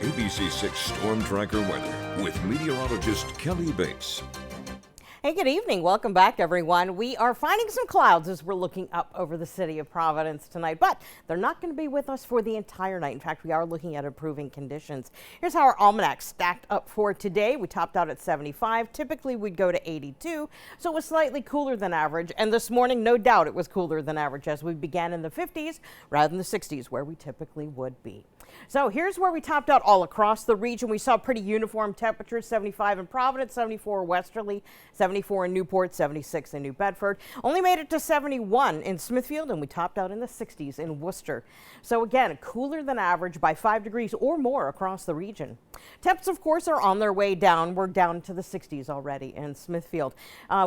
ABC6 Storm Tracker weather with meteorologist Kelly Bates. Hey, good evening. Welcome back, everyone. We are finding some clouds as we're looking up over the city of Providence tonight, but they're not going to be with us for the entire night. In fact, we are looking at improving conditions. Here's how our almanac stacked up for today. We topped out at 75. Typically, we'd go to 82, so it was slightly cooler than average. And this morning, no doubt it was cooler than average as we began in the 50s rather than the 60s, where we typically would be. So here's where we topped out all across the region. We saw pretty uniform temperatures, 75 in Providence, 74 westerly, 74 in Newport, 76 in New Bedford. Only made it to 71 in Smithfield, and we topped out in the 60s in Worcester. So again, cooler than average by 5 degrees or more across the region. Temps, of course, are on their way down. We're down to the 60s already in Smithfield.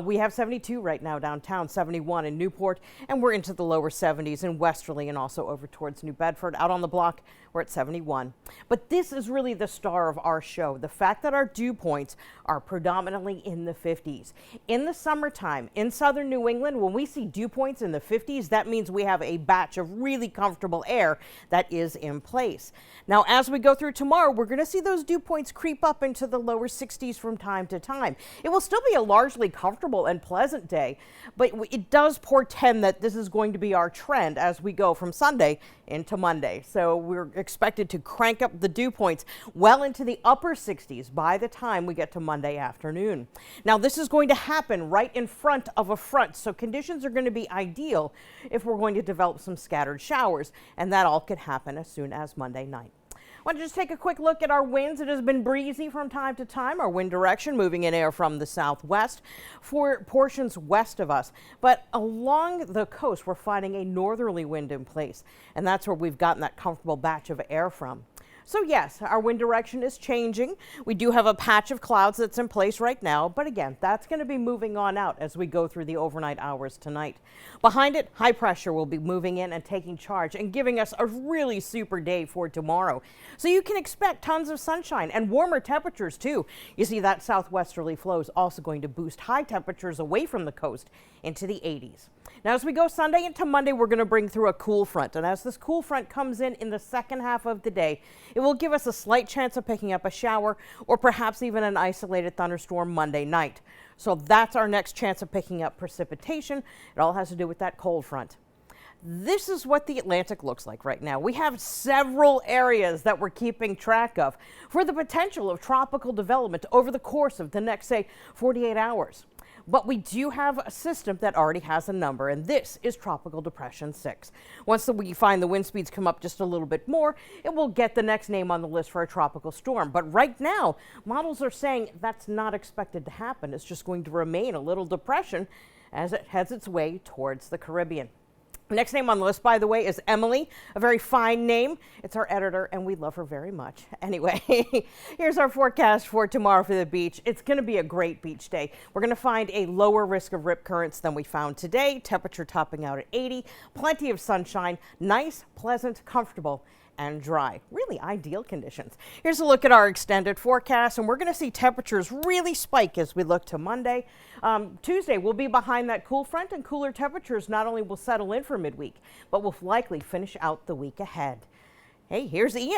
We have 72 right now downtown, 71 in Newport, and we're into the lower 70s in Westerly and also over towards New Bedford. Out on the block, we're at 71. But this is really the star of our show, the fact that our dew points are predominantly in the 50s. In the summertime, in southern New England, when we see dew points in the 50s, that means we have a batch of really comfortable air that is in place. Now, as we go through tomorrow, we're going to see those dew points creep up into the lower 60s from time to time. It will still be a largely comfortable and pleasant day, but it does portend that this is going to be our trend as we go from Sunday into Monday. So we're expected to crank up the dew points well into the upper 60s by the time we get to Monday afternoon. Now, this is going to happen right in front of a front, so conditions are going to be ideal if we're going to develop some scattered showers, and that all could happen as soon as Monday night. I want to just take a quick look at our winds. It has been breezy from time to time. Our wind direction moving in air from the southwest for portions west of us. But along the coast, we're finding a northerly wind in place, and that's where we've gotten that comfortable batch of air from. So yes, our wind direction is changing. We do have a patch of clouds that's in place right now, but again, that's going to be moving on out as we go through the overnight hours tonight. Behind it, high pressure will be moving in and taking charge and giving us a really super day for tomorrow. So you can expect tons of sunshine and warmer temperatures too. You see that southwesterly flow is also going to boost high temperatures away from the coast into the 80s. Now, as we go Sunday into Monday, we're going to bring through a cool front. And as this cool front comes in the second half of the day, it will give us a slight chance of picking up a shower or perhaps even an isolated thunderstorm Monday night. So that's our next chance of picking up precipitation. It all has to do with that cold front. This is what the Atlantic looks like right now. We have several areas that we're keeping track of for the potential of tropical development over the course of the next, say, 48 hours. But we do have a system that already has a number, and this is Tropical Depression 6. Once we find the wind speeds come up just a little bit more, it will get the next name on the list for a tropical storm. But right now, models are saying that's not expected to happen. It's just going to remain a little depression as it heads its way towards the Caribbean. Next name on the list, by the way, is Emily, a very fine name. It's our editor, and we love her very much. Anyway, here's our forecast for tomorrow for the beach. It's going to be a great beach day. We're going to find a lower risk of rip currents than we found today. Temperature topping out at 80. Plenty of sunshine. Nice, pleasant, comfortable, and dry. Really ideal conditions. Here's a look at our extended forecast, and we're going to see temperatures really spike as we look to Monday. Tuesday will be behind that cool front, and cooler temperatures not only will settle in for midweek, but will likely finish out the week ahead. Hey, here's Ian.